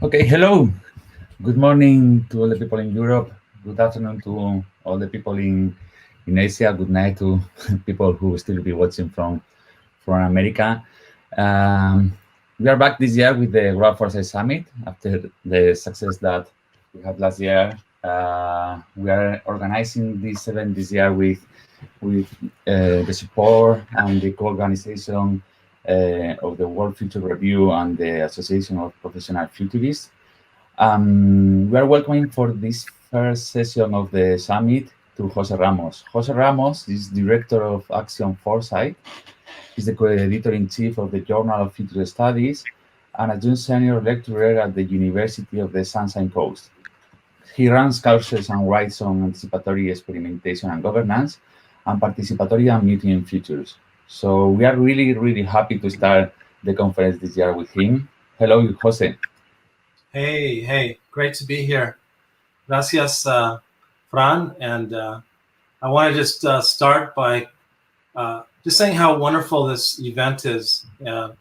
Okay, hello. Good morning to all the people in Europe. Good afternoon to all the people in Asia. Good night to people who will still be watching from America. Um, we are back this year with the Global Foresight Summit after the success that we had last year. We are organizing this event this year with the support and the co-organization of the World Future Review and the Association of Professional Futurists. We are welcoming for this first session of the summit to Jose Ramos. Jose Ramos is Director of Action Foresight. He's the co-editor-in-chief of the Journal of Future Studies and adjunct senior lecturer at the University of the Sunshine Coast. He runs courses and writes on anticipatory experimentation and governance and participatory and mutant futures. So we are really, really happy to start the conference this year with him. Hello, Jose. Hey, great to be here. Gracias, Fran. And I want to just start by just saying how wonderful this event is, the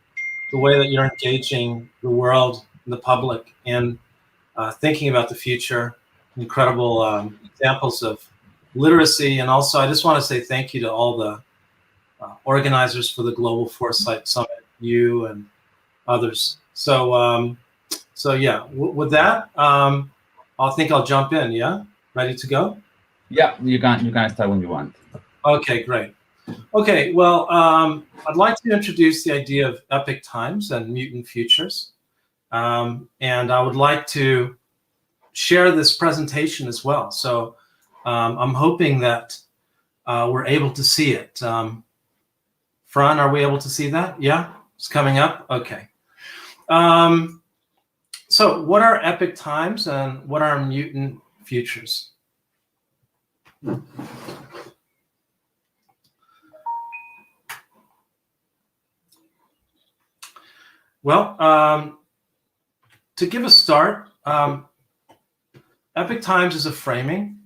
way that you're engaging the world, the public, in thinking about the future, incredible examples of literacy. And also, I just want to say thank you to all the organizers for the Global Foresight Summit, you and others. So yeah, with that, I think I'll jump in. Yeah, ready to go? Yeah, you can start when you want. Okay, great. Okay, well, I'd like to introduce the idea of epic times and mutant futures, and I would like to share this presentation as well. So I'm hoping that we're able to see it. Fran, are we able to see that? Yeah, it's coming up. Okay. So what are epic times and what are mutant futures? Well, to give a start, epic times is a framing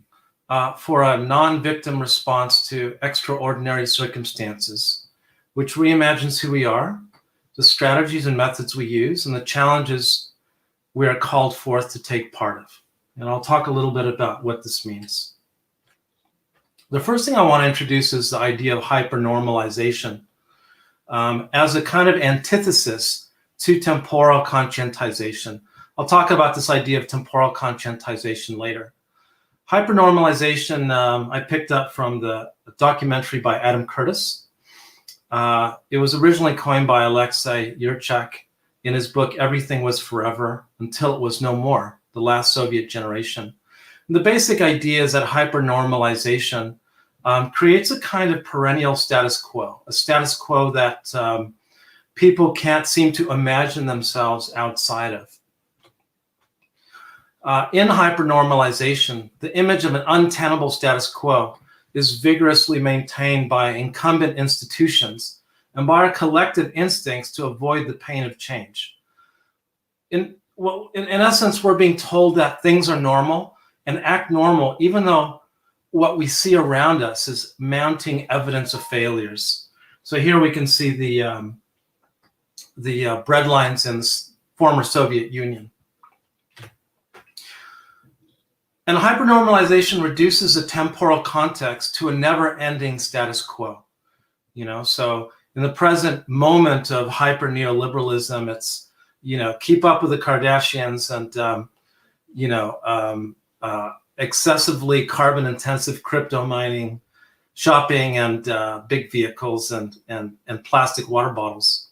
for a non-victim response to extraordinary circumstances, which reimagines who we are, the strategies and methods we use, and the challenges we are called forth to take part of. And I'll talk a little bit about what this means. The first thing I want to introduce is the idea of hypernormalization as a kind of antithesis to temporal conscientization. I'll talk about this idea of temporal conscientization later. Hypernormalization I picked up from the documentary by Adam Curtis. It was originally coined by Alexei Yurchak in his book, Everything Was Forever Until It Was No More, The Last Soviet Generation. And the basic idea is that hypernormalization creates a kind of perennial status quo, a status quo that people can't seem to imagine themselves outside of. In hypernormalization, the image of an untenable status quo is vigorously maintained by incumbent institutions and by our collective instincts to avoid the pain of change. In essence, we're being told that things are normal and act normal, even though what we see around us is mounting evidence of failures. So here we can see the bread lines in the former Soviet Union. And hypernormalization reduces the temporal context to a never-ending status quo. So in the present moment of hyper neoliberalism, it's keep up with the Kardashians and excessively carbon-intensive crypto mining, shopping, and big vehicles and plastic water bottles.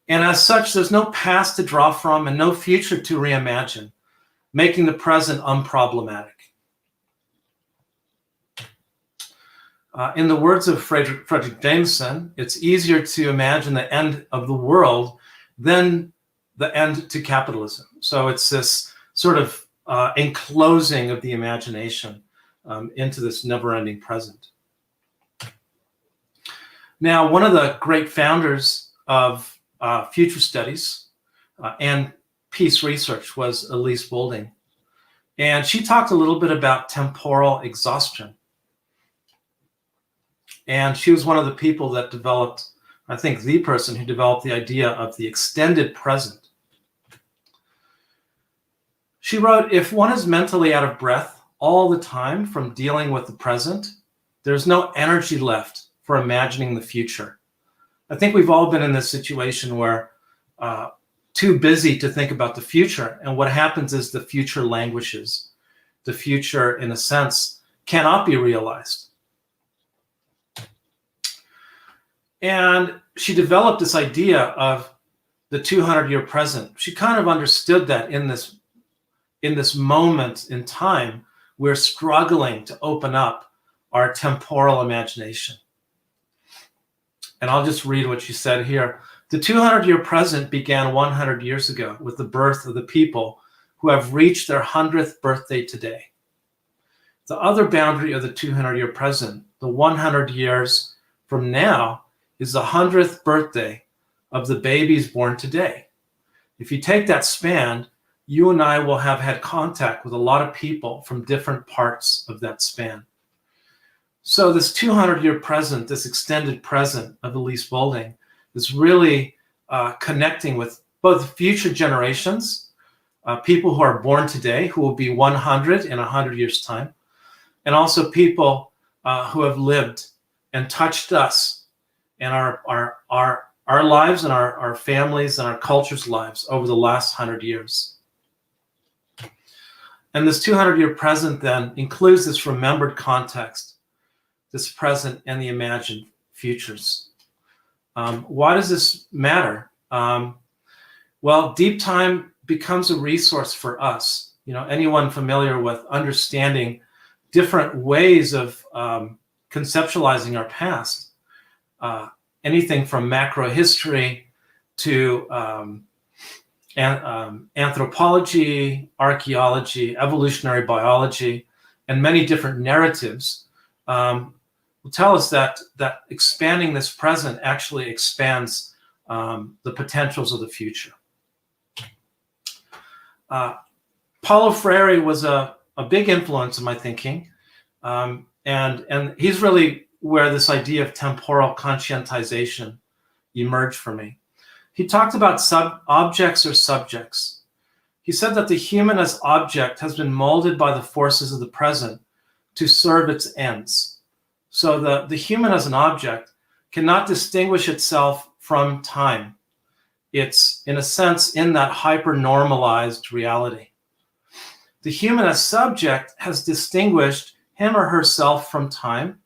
And as such, there's no past to draw from and no future to reimagine. making the present unproblematic. In the words of Frederick Jameson, it's easier to imagine the end of the world than the end to capitalism. So it's this sort of enclosing of the imagination into this never-ending present. Now, one of the great founders of future studies and peace research was Elise Boulding. And she talked a little bit about temporal exhaustion. And she was one of the people that developed, I think, the person who developed the idea of the extended present. She wrote, if one is mentally out of breath all the time from dealing with the present, there's no energy left for imagining the future. I think we've all been in this situation where too busy to think about the future. And what happens is the future languishes. The future, in a sense, cannot be realized. And she developed this idea of the 200-year present. She kind of understood that in this moment in time, we're struggling to open up our temporal imagination. And I'll just read what she said here. The 200-year present began 100 years ago with the birth of the people who have reached their 100th birthday today. The other boundary of the 200-year present, the 100 years from now, is the 100th birthday of the babies born today. If you take that span, you and I will have had contact with a lot of people from different parts of that span. So this 200-year present, this extended present of Elise Boulding, is really connecting with both future generations, people who are born today, who will be 100 in 100 years' time, and also people who have lived and touched us and our lives and our families and our culture's lives over the last 100 years. And this 200-year present then includes this remembered context, this present and the imagined futures. Why does this matter? Well, deep time becomes a resource for us. You know, anyone familiar with understanding different ways of conceptualizing our past, anything from macro history to anthropology, archaeology, evolutionary biology, and many different narratives will tell us that expanding this present actually expands the potentials of the future. Paulo Freire was a big influence in my thinking, and he's really where this idea of temporal conscientization emerged for me. He talked about objects or subjects. He said that the human as object has been molded by the forces of the present to serve its ends. So the human as an object cannot distinguish itself from time. It's, in a sense, in that hyper-normalized reality. The human as subject has distinguished him or herself from time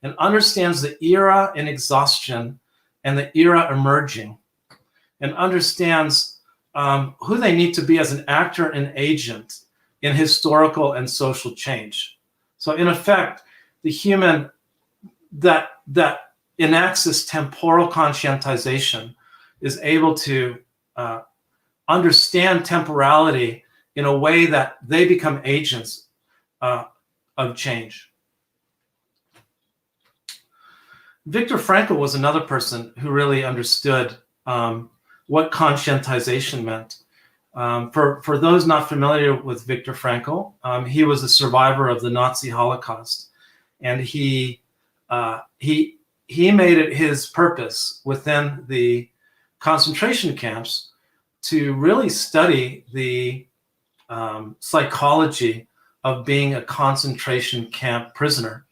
and understands the era in exhaustion and the era emerging, and understands who they need to be as an actor and agent in historical and social change. So in effect, the human that enacts this temporal conscientization is able to understand temporality in a way that they become agents of change. Viktor Frankl was another person who really understood what conscientization meant. For those not familiar with Viktor Frankl, he was a survivor of the Nazi Holocaust, and he made it his purpose within the concentration camps to really study the psychology of being a concentration camp prisoner.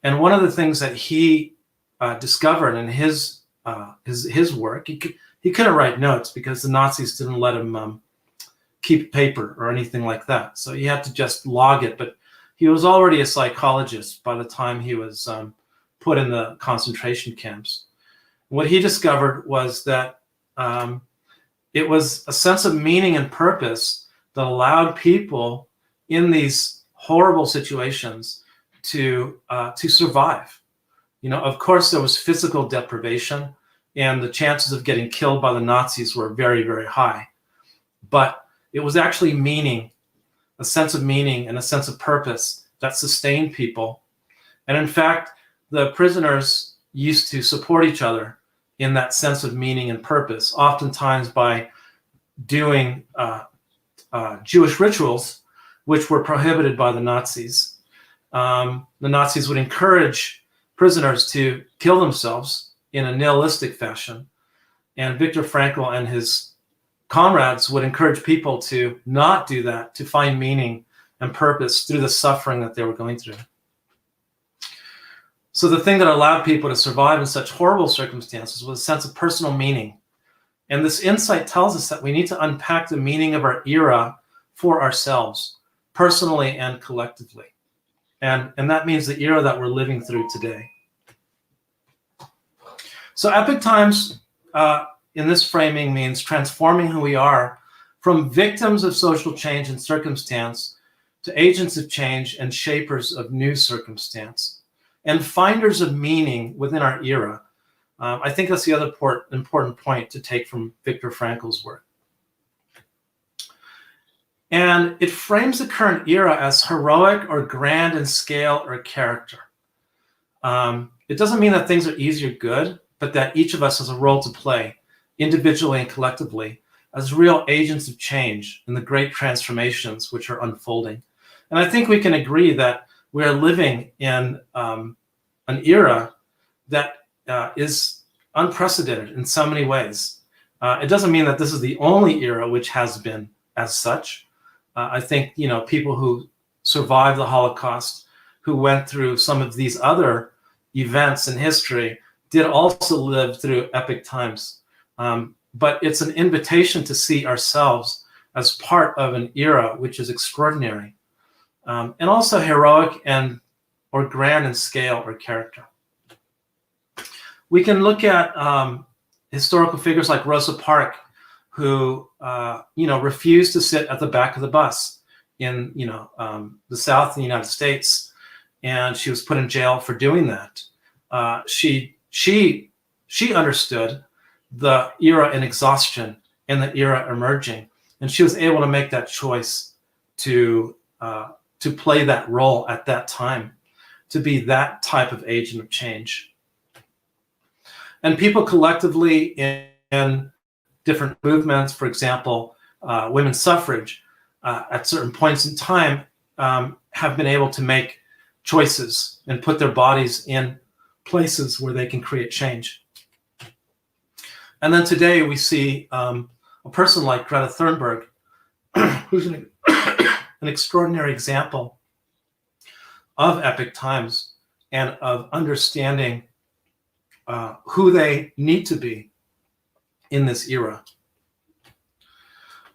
And one of the things that he discovered in his work, he couldn't write notes because the Nazis didn't let him keep paper or anything like that. So he had to just log it. But he was already a psychologist by the time he was put in the concentration camps. What he discovered was that it was a sense of meaning and purpose that allowed people in these horrible situations to survive. Of course, there was physical deprivation, and the chances of getting killed by the Nazis were very, very high. But it was actually meaning, a sense of meaning and a sense of purpose that sustained people. And in fact, the prisoners used to support each other in that sense of meaning and purpose, oftentimes by doing Jewish rituals, which were prohibited by the Nazis. The Nazis would encourage prisoners to kill themselves in a nihilistic fashion. And Viktor Frankl and his comrades would encourage people to not do that, to find meaning and purpose through the suffering that they were going through. So the thing that allowed people to survive in such horrible circumstances was a sense of personal meaning. And this insight tells us that we need to unpack the meaning of our era for ourselves, personally and collectively. And that means the era that we're living through today. So epic times in this framing means transforming who we are from victims of social change and circumstance to agents of change and shapers of new circumstance and finders of meaning within our era. I think that's the other important point to take from Viktor Frankl's work. And it frames the current era as heroic or grand in scale or character. It doesn't mean that things are easy or good, but that each of us has a role to play, individually and collectively, as real agents of change in the great transformations which are unfolding. And I think we can agree that we are living in an era that is unprecedented in so many ways. It doesn't mean that this is the only era which has been as such. I think, people who survived the Holocaust, who went through some of these other events in history, did also live through epic times. But it's an invitation to see ourselves as part of an era which is extraordinary, and also heroic or grand in scale or character. We can look at historical figures like Rosa Parks, who refused to sit at the back of the bus in the South of the United States, and she was put in jail for doing that. She understood the era in exhaustion and the era emerging, and she was able to make that choice to play that role at that time, to be that type of agent of change. And people collectively in different movements, for example, women's suffrage, at certain points in time, have been able to make choices and put their bodies in places where they can create change. And then today we see a person like Greta Thunberg, who's an extraordinary example of epic times and of understanding who they need to be in this era.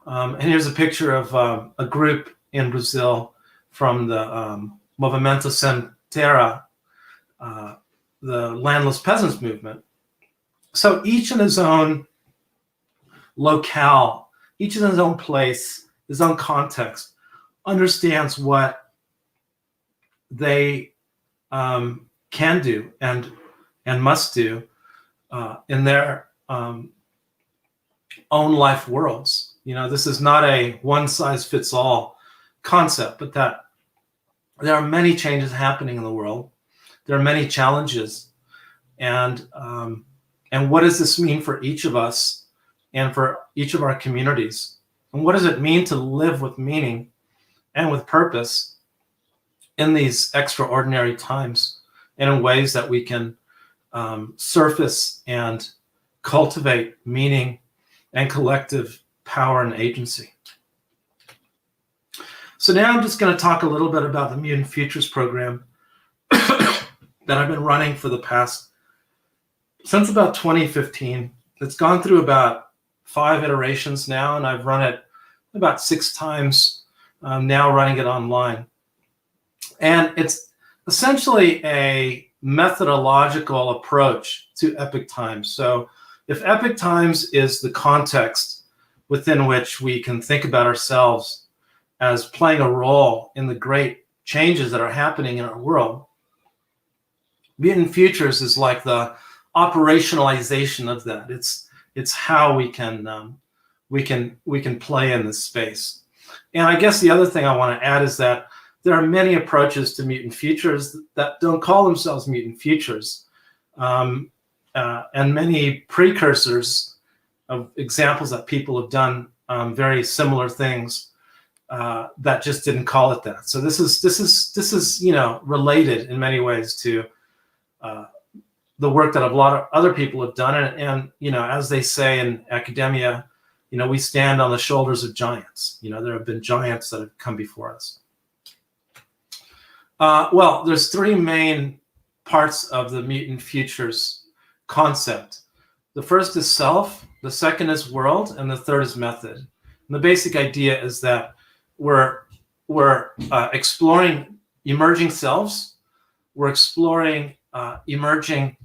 And here's a picture of a group in Brazil from the Movimento Sem Terra, the landless peasants movement. So each in his own locale, each in his own place, his own context, understands what they can do and must do in their own life worlds. This is not a one-size-fits-all concept, but that there are many changes happening in the world. There are many challenges, and what does this mean for each of us and for each of our communities? And what does it mean to live with meaning and with purpose in these extraordinary times, and in ways that we can surface and cultivate meaning and collective power and agency? So now I'm just going to talk a little bit about the Mutant Futures program that I've been running since about 2015. It's gone through about 5 iterations now, and I've run it about 6 times, now running it online. And it's essentially a methodological approach to epic times. So if epic times is the context within which we can think about ourselves as playing a role in the great changes that are happening in our world, Mutant Futures is like the operationalization of that. It's how we can play in this space. And I guess the other thing I want to add is that there are many approaches to Mutant Futures that don't call themselves Mutant Futures, and many precursors of examples that people have done very similar things that just didn't call it that. So this is related in many ways to the work that a lot of other people have done, and as they say in academia, we stand on the shoulders of giants. There have been giants that have come before us. Well, there's three main parts of the Mutant Futures concept. The first is self, the second is world, and the third is method. And the basic idea is that we're exploring emerging selves. We're exploring emerging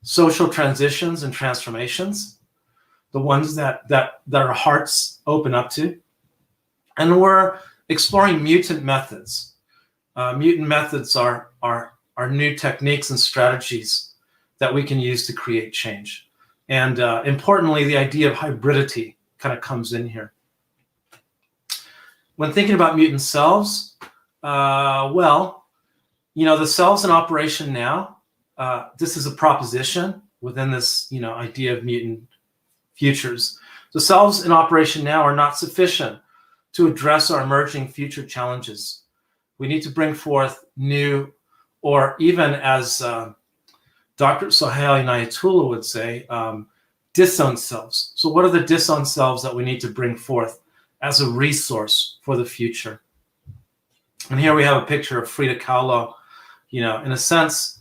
social transitions and transformations, the ones that our hearts open up to. And we're exploring mutant methods. Mutant methods are new techniques and strategies that we can use to create change. And importantly, the idea of hybridity kind of comes in here. When thinking about mutant selves, the selves in operation now, this is a proposition within this idea of mutant futures. The selves in operation now are not sufficient to address our emerging future challenges. We need to bring forth new, or even as Dr. Sohail Inayatullah would say, disowned selves. So what are the disowned selves that we need to bring forth as a resource for the future? And here we have a picture of Frida Kahlo, in a sense,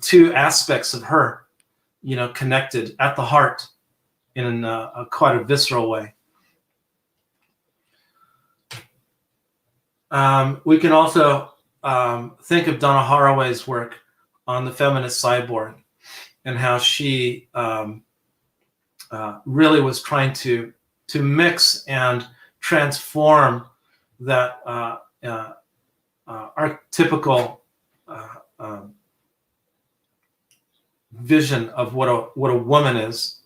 two aspects of her, connected at the heart in quite a visceral way. We can also think of Donna Haraway's work on the feminist cyborg and how she really was trying to mix and transform that archetypical vision of what a woman is,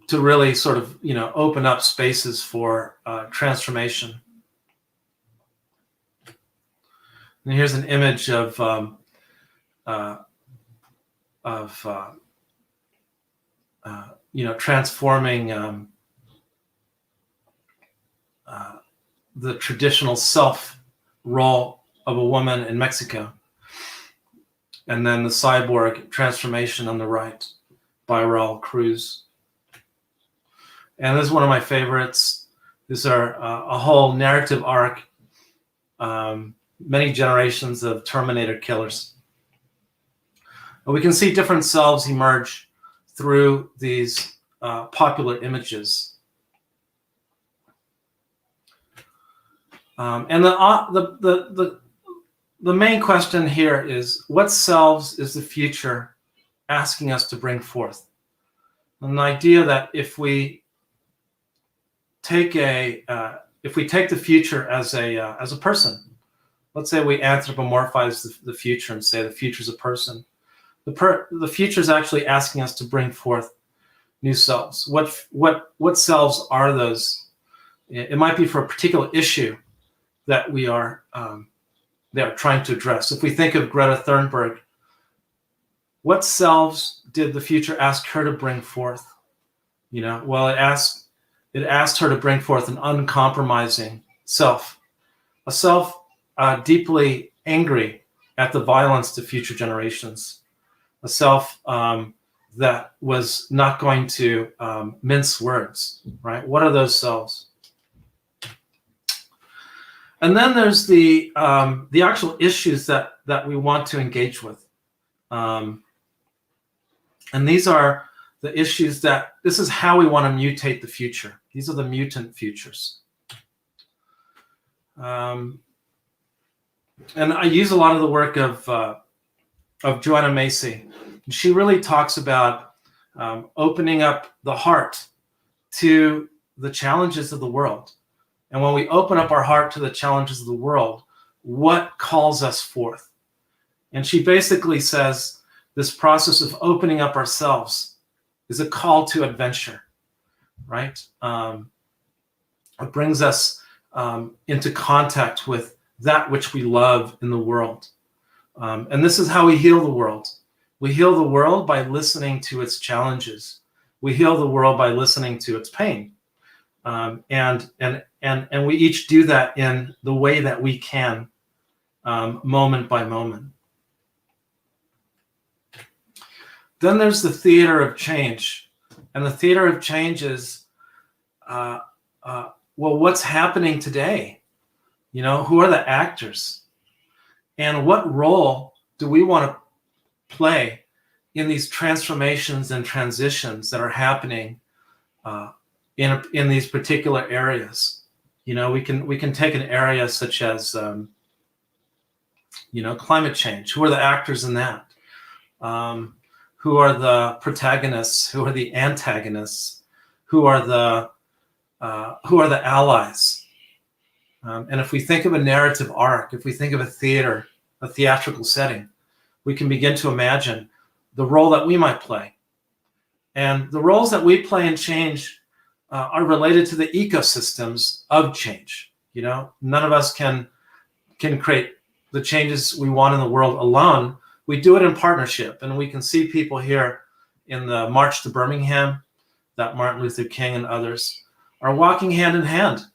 to really sort of open up spaces for transformation. And here's an image of transforming the traditional self role of a woman in Mexico, and then the cyborg transformation on the right by Raul Cruz. And this is one of my favorites. These are a whole narrative arc, many generations of Terminator killers. But we can see different selves emerge through these popular images. And the main question here is, what selves is the future asking us to bring forth? And the idea that if we take the future as a person, let's say we anthropomorphize the future and say the future is a person. The future is actually asking us to bring forth new selves. What selves are those? It might be for a particular issue that they are trying to address. If we think of Greta Thunberg, what selves did the future ask her to bring forth? Well, it asked her to bring forth an uncompromising self, a self deeply angry at the violence to future generations, a self that was not going to mince words, right? What are those selves? And then there's the actual issues that we want to engage with. And these are the issues this is how we want to mutate the future. These are the mutant futures. And I use a lot of the work of Joanna Macy. She really talks about opening up the heart to the challenges of the world. And when we open up our heart to the challenges of the world, what calls us forth? And she basically says this process of opening up ourselves is a call to adventure, right? It brings us into contact with that which we love in the world. And this is how we heal the world. We heal the world by listening to its challenges. We heal the world by listening to its pain. And we each do that in the way that we can, moment by moment. Then there's the theater of change. And the theater of change is, well, what's happening today? You know, who are the actors? And what role do we want to play in these transformations and transitions that are happening in these particular areas? You know, we can take an area such as, you know, climate change. Who are the actors in that? Who are the protagonists? Who are the antagonists? Who are the allies? And if we think of a narrative arc, if we think of a theatrical setting, we can begin to imagine the role that we might play. And the roles that we play in change are related to the ecosystems of change. You know, none of us can create the changes we want in the world alone. We do it in partnership, and we can see people here in the March to Birmingham that Martin Luther King and others are walking hand in hand.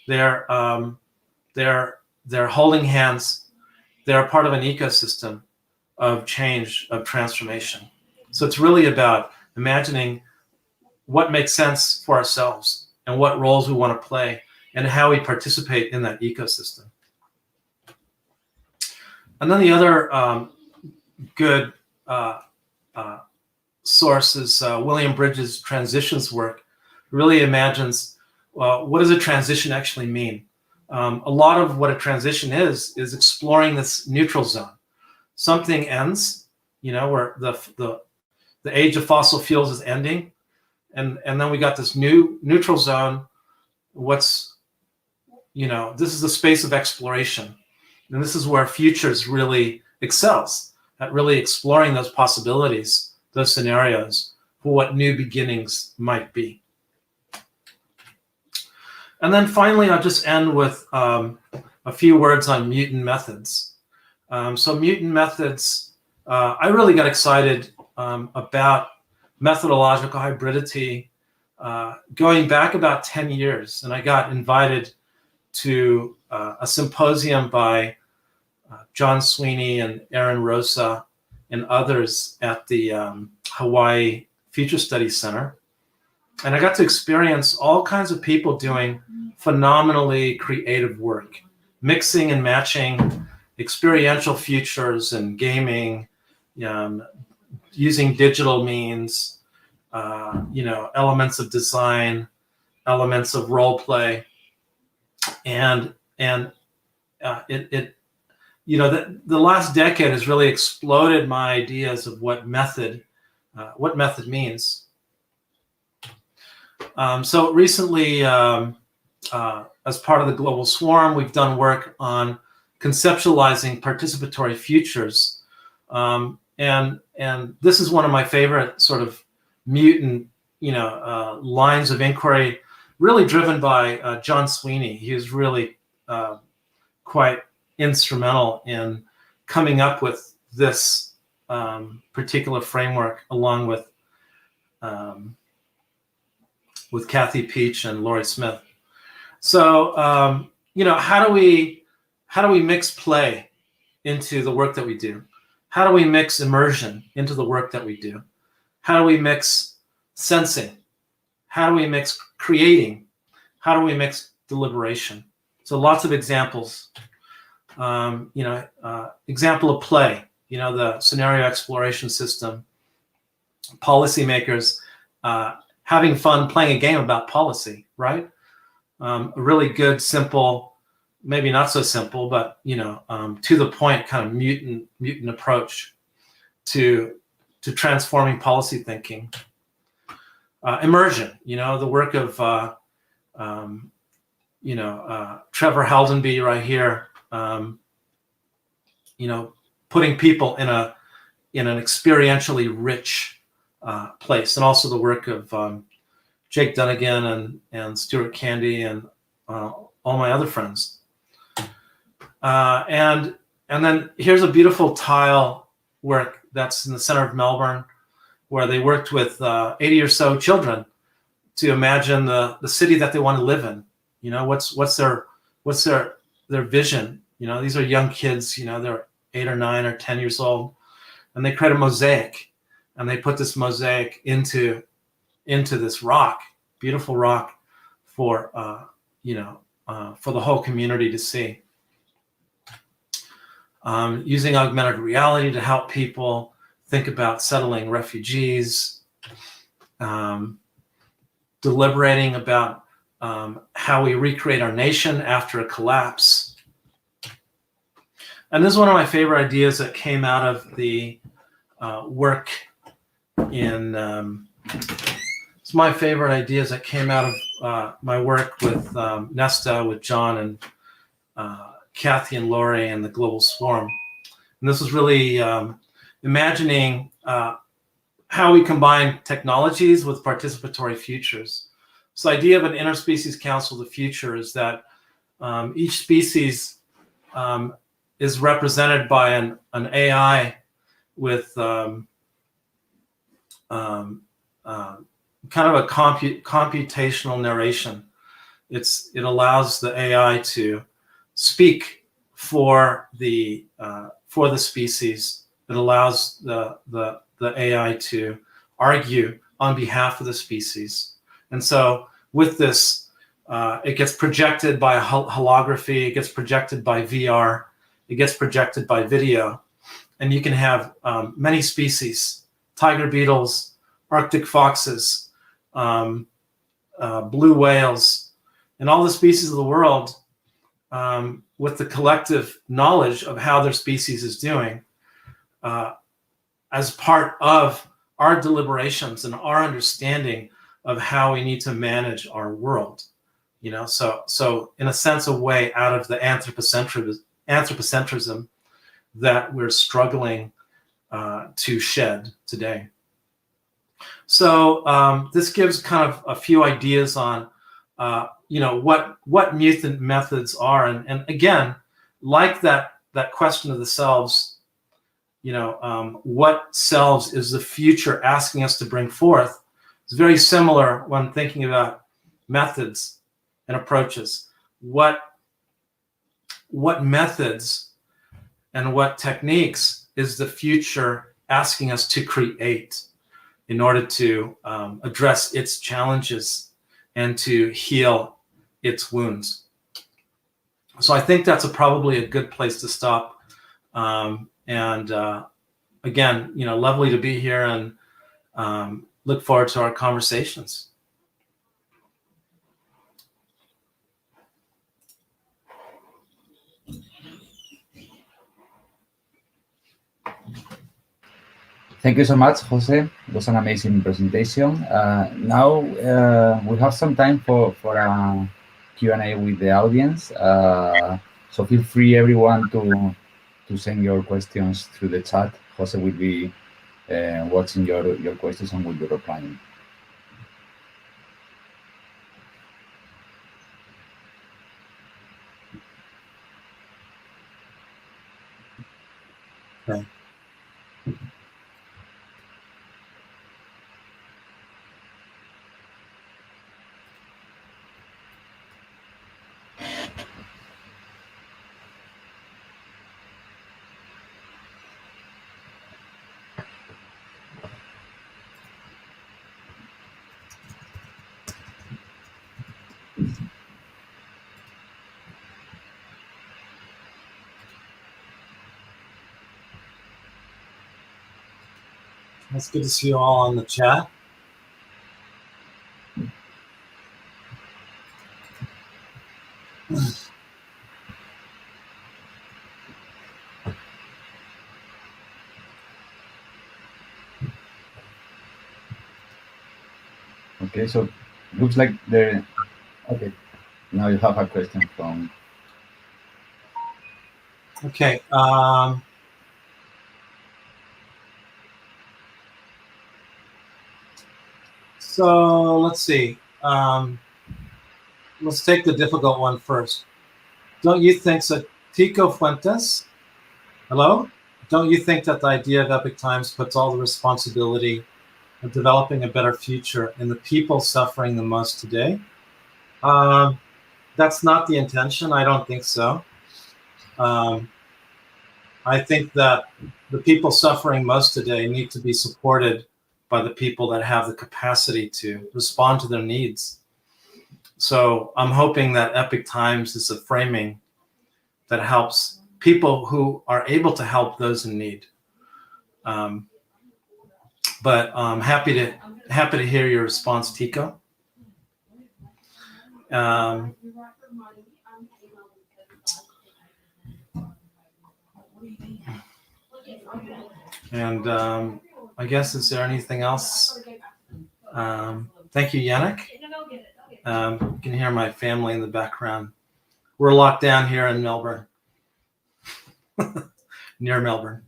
They're holding hands. They're part of an ecosystem of change, of transformation. So it's really about imagining what makes sense for ourselves and what roles we want to play and how we participate in that ecosystem. And then the other good source is William Bridges' transitions work. Really imagines, well, what does a transition actually mean? A lot of what a transition is exploring this neutral zone. Something ends, you know, where the age of fossil fuels is ending, and then we got this new neutral zone. What's, you know, this is the space of exploration, and this is where Futures really excels at really exploring those possibilities, those scenarios for what new beginnings might be. And then finally, I'll just end with a few words on mutant methods. So mutant methods, I really got excited about methodological hybridity going back about 10 years. And I got invited to a symposium by John Sweeney and Aaron Rosa and others at the Hawaii Future Studies Center. And I got to experience all kinds of people doing phenomenally creative work, mixing and matching experiential futures and gaming, using digital means, you know, elements of design, elements of role play, and it you know, the last decade has really exploded my ideas of what method means. So recently, as part of the Global Swarm, we've done work on conceptualizing participatory futures. And this is one of my favorite sort of mutant, you know, lines of inquiry, really driven by John Sweeney. He was really quite instrumental in coming up with this particular framework, along with Kathy Peach and Laurie Smith. So, you know, how do we mix play into the work that we do? How do we mix immersion into the work that we do? How do we mix sensing? How do we mix creating? How do we mix deliberation? So lots of examples. You know, example of play, you know, the scenario exploration system, policymakers having fun playing a game about policy, right? A really good, simple, maybe not so simple, but, you know, to the point kind of mutant approach to transforming policy thinking. Immersion, you know, the work of Trevor Haldenby right here, putting people in an experientially rich place, and also the work of Jake Dunnigan and Stuart Candy and all my other friends. And then here's a beautiful tile work that's in the center of Melbourne, where they worked with 80 or so children to imagine the city that they want to live in. What's their vision? These are young kids. They're 8 or 9 or 10 years old, and they create a mosaic, and they put this mosaic into this rock, beautiful rock, for for the whole community to see. Using augmented reality to help people think about settling refugees, deliberating about how we recreate our nation after a collapse. And this is one of my favorite ideas that came out of the work in. It's my favorite ideas that came out of my work with Nesta, with John and Kathy and Lori and the Global Swarm. And this is really imagining how we combine technologies with participatory futures. So the idea of an interspecies council of the future is that each species is represented by an AI with kind of a computational narration. It allows the AI to speak for the species. It allows the AI to argue on behalf of the species. And so with this, it gets projected by holography, it gets projected by VR, it gets projected by video, and you can have many species: tiger beetles, Arctic foxes, blue whales, and all the species of the world with the collective knowledge of how their species is doing as part of our deliberations and our understanding of how we need to manage our world. So in a sense, a way out of the anthropocentrism that we're struggling to shed today. So this gives kind of a few ideas on what mutant methods are, and again, like that question of the selves, what selves is the future asking us to bring forth? It's very similar when thinking about methods and approaches. What methods and what techniques is the future asking us to create in order to address its challenges and to heal its wounds? So I think that's probably a good place to stop. And again, lovely to be here, and look forward to our conversations. Thank you so much, Jose. It was an amazing presentation. Now we have some time for a Q&A with the audience. So feel free, everyone, to send your questions through the chat. Jose will be watching your questions and will be replying. Okay. It's good to see you all on the chat. Okay, so looks like there Okay. Now you have a question from. Okay. So let's see. Let's take the difficult one first. Don't you think so? Tico Fuentes, hello? Don't you think that the idea of Epic Times puts all the responsibility of developing a better future in the people suffering the most today? That's not the intention. I don't think so. I think that the people suffering most today need to be supported by the people that have the capacity to respond to their needs. So I'm hoping that Epic Times is a framing that helps people who are able to help those in need. But I'm happy to hear your response, Tico. And I guess, is there anything else? Thank you, Yannick. You can hear my family in the background. We're locked down here in Melbourne, near Melbourne.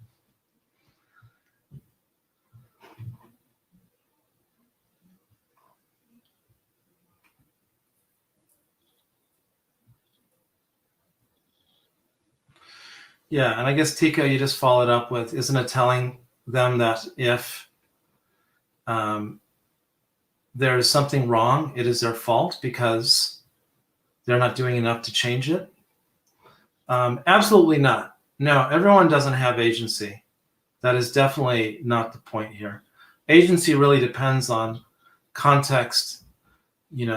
Yeah, and I guess, Tico, you just followed up with, isn't it telling them that if there is something wrong, it is their fault because they're not doing enough to change it? Absolutely not. No, everyone doesn't have agency. That is definitely not the point here. Agency really depends on context,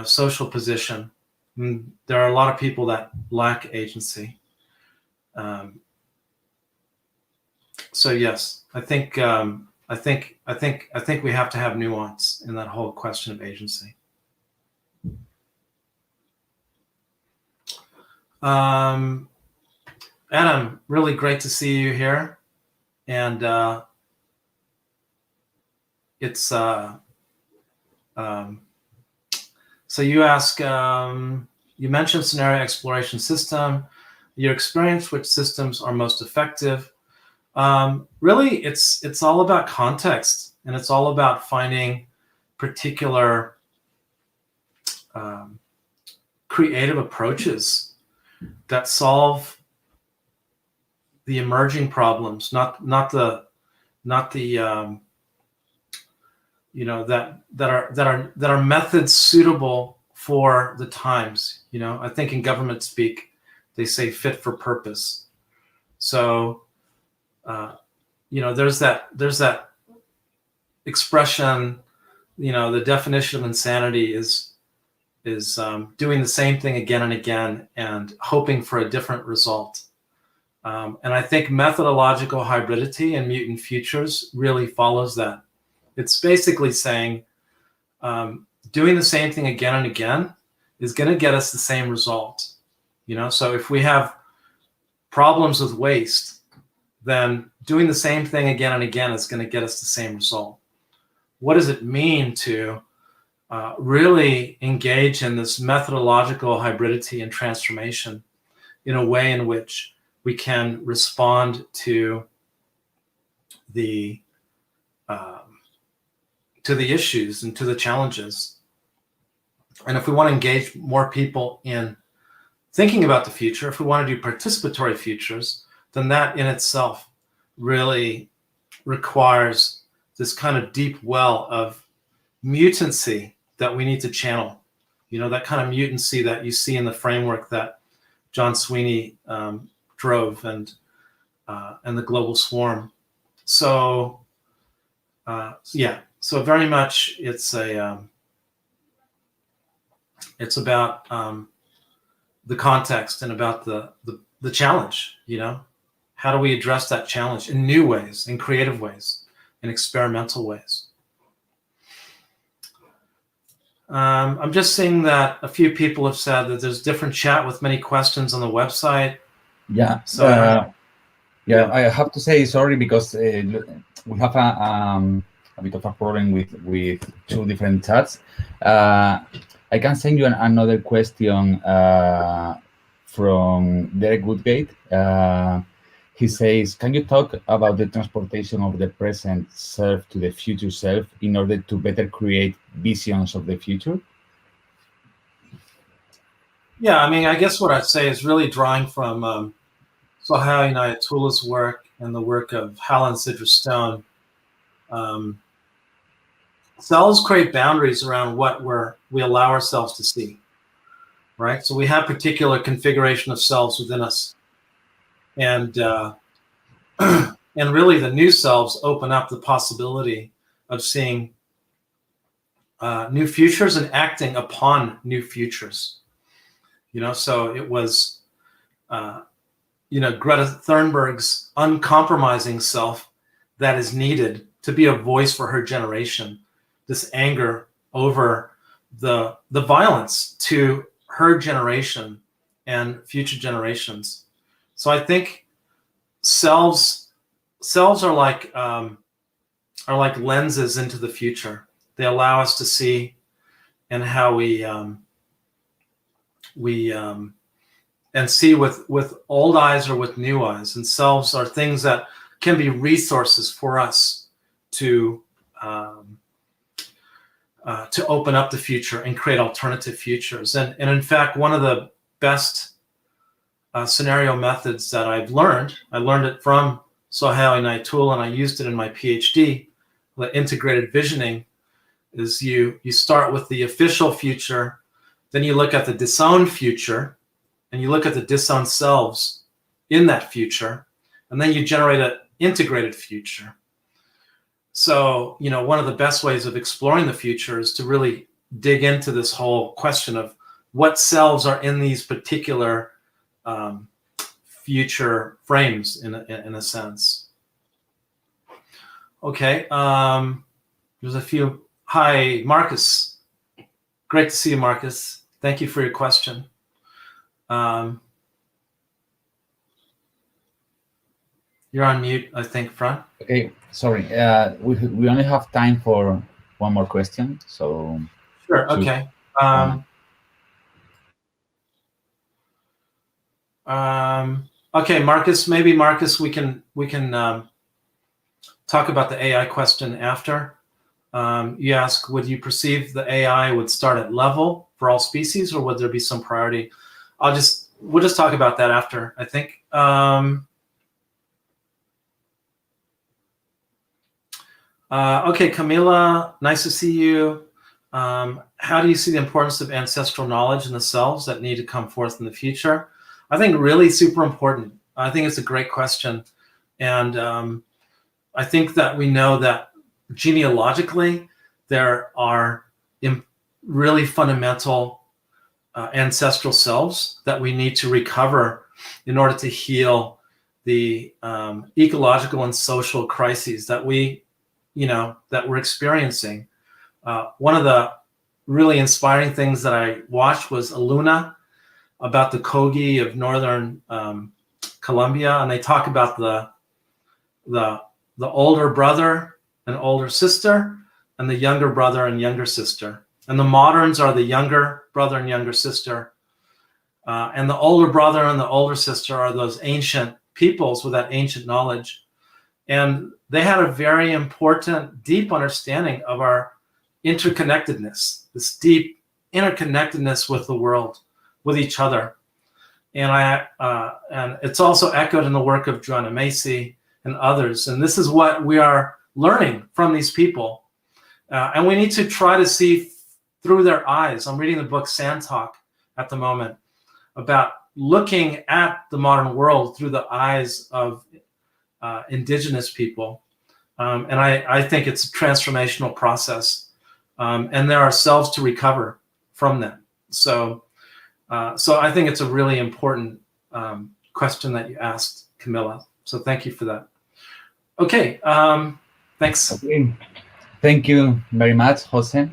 social position. And there are a lot of people that lack agency. So yes, I think we have to have nuance in that whole question of agency. Adam, really great to see you here, and it's so you ask, you mentioned scenario exploration system. Your experience, which systems are most effective? Really, it's all about context, and it's all about finding particular creative approaches that solve the emerging problems, not the that are methods suitable for the times. I think in government speak, they say fit for purpose. So there's that expression, the definition of insanity is doing the same thing again and again and hoping for a different result. And I think methodological hybridity and Mutant Futures really follows that. It's basically saying doing the same thing again and again is going to get us the same result. So if we have problems with waste, then doing the same thing again and again is going to get us the same result. What does it mean to really engage in this methodological hybridity and transformation in a way in which we can respond to the issues and to the challenges? And if we want to engage more people in thinking about the future, if we want to do participatory futures, then that in itself really requires this kind of deep well of mutancy that we need to channel. That kind of mutancy that you see in the framework that John Sweeney drove and the global swarm. So so very much it's about the context and about the challenge. How do we address that challenge in new ways, in creative ways, in experimental ways? I'm just seeing that a few people have said that there's different chat with many questions on the website. Yeah. So I have to say sorry because we have a bit of a problem with two different chats. I can send you another question from Derek Woodgate. He says, can you talk about the transportation of the present self to the future self in order to better create visions of the future? Yeah, I mean, I guess what I'd say is really drawing from Sohail Inayatullah's work and the work of Hal and Sidra Stone. Selves create boundaries around what we allow ourselves to see, right? So we have particular configuration of selves within us, and and really the new selves open up the possibility of seeing new futures and acting upon new futures. So it was, Greta Thunberg's uncompromising self that is needed to be a voice for her generation. This anger over the violence to her generation and future generations. So I think selves are like lenses into the future. They allow us to see and how we and see with old eyes or with new eyes. And selves are things that can be resources for us to open up the future and create alternative futures. And in fact, one of the best scenario methods that I learned it from Sohail Inayatullah, and I used it in my PhD, the integrated visioning, is you start with the official future, then you look at the disowned future, and you look at the disowned selves in that future, and then you generate an integrated future. So, one of the best ways of exploring the future is to really dig into this whole question of what selves are in these particular future frames, in a sense. Okay, there's a few. Hi, Marcus. Great to see you, Marcus. Thank you for your question. You're on mute, I think, Fran. Okay, sorry. We only have time for one more question, so sure. Okay. Okay, Marcus. Maybe Marcus, we can talk about the AI question after. You ask, would you perceive the AI would start at level for all species, or would there be some priority? We'll just talk about that after, I think. Okay, Camila, nice to see you. How do you see the importance of ancestral knowledge in the selves that need to come forth in the future? I think really super important. I think it's a great question. And I think that we know that genealogically, there are really fundamental ancestral selves that we need to recover in order to heal the ecological and social crises that we're experiencing. One of the really inspiring things that I watched was Aluna about the Kogi of northern Colombia, and they talk about the older brother and older sister, and the younger brother and younger sister. And the moderns are the younger brother and younger sister, and the older brother and the older sister are those ancient peoples with that ancient knowledge. And they had a very important, deep understanding of our interconnectedness, this deep interconnectedness with the world, with each other. And and it's also echoed in the work of Joanna Macy and others. And this is what we are learning from these people. And we need to try to see through their eyes. I'm reading the book Sand Talk at the moment about looking at the modern world through the eyes of indigenous people. And I think it's a transformational process. And there are selves to recover from that. So I think it's a really important question that you asked, Camilla. So thank you for that. Okay, thanks. Okay. Thank you very much, Jose.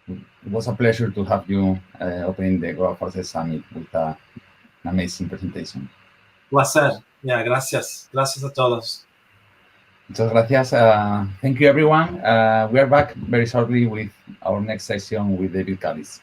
It was a pleasure to have you opening the Global Foresight Summit with an amazing presentation. Placer. Yeah, gracias. Gracias a todos. Muchas gracias. Thank you, everyone. We are back very shortly with our next session with David Callis.